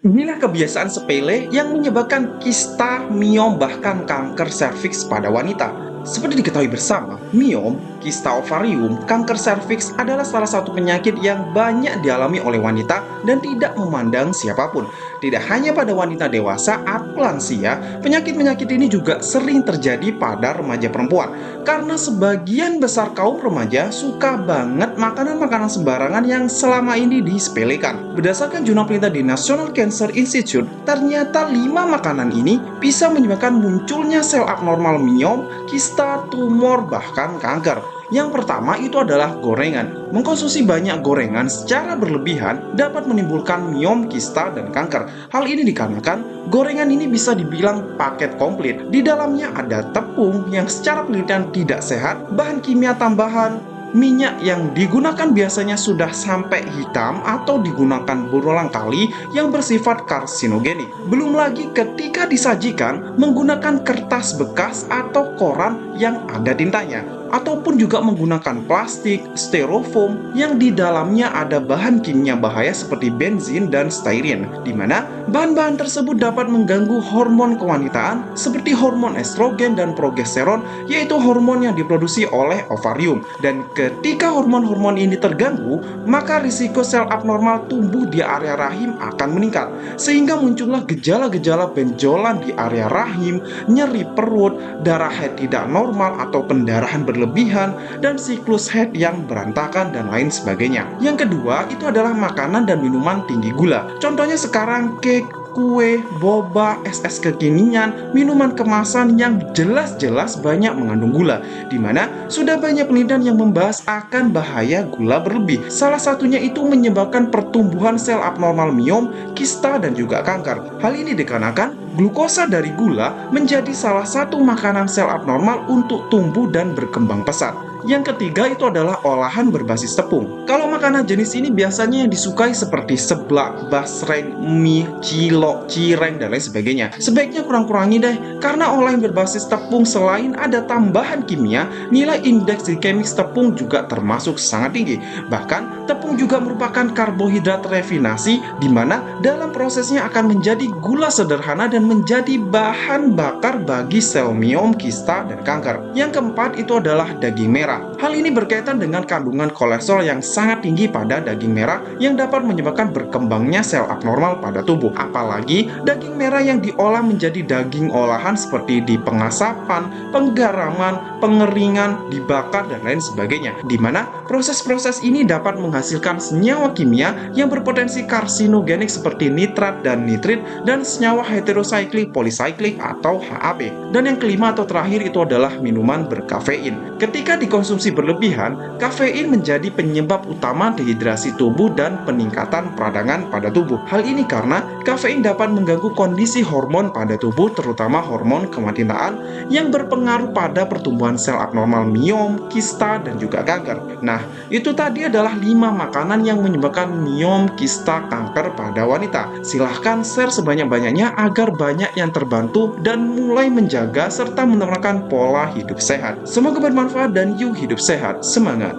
Inilah kebiasaan sepele yang menyebabkan kista, miom, bahkan kanker serviks pada wanita. Seperti diketahui bersama, miom, kista ovarium, kanker serviks adalah salah satu penyakit yang banyak dialami oleh wanita dan tidak memandang siapapun. Tidak hanya pada wanita dewasa atau lansia, penyakit-penyakit ini juga sering terjadi pada remaja perempuan. Karena sebagian besar kaum remaja suka banget makanan-makanan sembarangan yang selama ini disepelekan. Berdasarkan jurnal penelitian di National Cancer Institute, ternyata 5 makanan ini bisa menyebabkan munculnya sel abnormal miom, kista, tumor, bahkan kanker. Yang pertama itu adalah gorengan. Mengkonsumsi banyak gorengan secara berlebihan dapat menimbulkan miom, kista, dan kanker. Hal ini dikarenakan gorengan ini bisa dibilang paket komplit. Di dalamnya ada tepung yang secara penelitian tidak sehat, bahan kimia tambahan, minyak yang digunakan biasanya sudah sampai hitam atau digunakan berulang kali yang bersifat karsinogenik. Belum lagi ketika disajikan menggunakan kertas bekas atau koran yang ada tintanya, ataupun juga menggunakan plastik, styrofoam yang di dalamnya ada bahan kimia bahaya seperti benzin dan styrene, di mana bahan-bahan tersebut dapat mengganggu hormon kewanitaan seperti hormon estrogen dan progesteron, yaitu hormon yang diproduksi oleh ovarium. Dan ketika hormon-hormon ini terganggu, maka risiko sel abnormal tumbuh di area rahim akan meningkat, sehingga muncullah gejala-gejala benjolan di area rahim, nyeri perut, darah haid tidak normal atau pendarahan berlebihan, dan siklus haid yang berantakan dan lain sebagainya. Yang kedua itu adalah makanan dan minuman tinggi gula. Contohnya sekarang cake, kue, boba, es kekinian, minuman kemasan yang jelas-jelas banyak mengandung gula, di mana sudah banyak penelitian yang membahas akan bahaya gula berlebih. Salah satunya itu menyebabkan pertumbuhan sel abnormal miom, kista, dan juga kanker. Hal ini dikarenakan glukosa dari gula menjadi salah satu makanan sel abnormal untuk tumbuh dan berkembang pesat. Yang ketiga itu adalah olahan berbasis tepung. Kalau makanan jenis ini biasanya yang disukai seperti seblak, basreng, mie, cilok, cireng, dan lain sebagainya. Sebaiknya kurang-kurangi deh, karena olahan berbasis tepung selain ada tambahan kimia, nilai indeks glikemik tepung juga termasuk sangat tinggi. Bahkan, tepung juga merupakan karbohidrat refinasi, di mana dalam prosesnya akan menjadi gula sederhana dan menjadi bahan bakar bagi sel miom, kista, dan kanker. Yang keempat itu adalah daging merah. Hal ini berkaitan dengan kandungan kolesterol yang sangat tinggi pada daging merah yang dapat menyebabkan berkembangnya sel abnormal pada tubuh. Apalagi daging merah yang diolah menjadi daging olahan seperti di pengasapan, penggaraman, pengeringan, dibakar, dan lain sebagainya. Di mana proses-proses ini dapat menghasilkan senyawa kimia yang berpotensi karsinogenik seperti nitrat dan nitrit dan senyawa heterosiklik polisiklik atau HAP. Dan yang kelima atau terakhir itu adalah minuman berkafein. Ketika dikonsumsi berlebihan, kafein menjadi penyebab utama dehidrasi tubuh dan peningkatan peradangan pada tubuh. Hal ini karena kafein dapat mengganggu kondisi hormon pada tubuh, terutama hormon kewanitaan yang berpengaruh pada pertumbuhan sel abnormal miom, kista, dan juga kanker. Nah, itu tadi adalah 5 makanan yang menyebabkan miom, kista, kanker pada wanita. Silahkan share sebanyak-banyaknya agar banyak yang terbantu dan mulai menjaga serta menerapkan pola hidup sehat. Semoga bermanfaat dan yuk hidup sehat, semangat!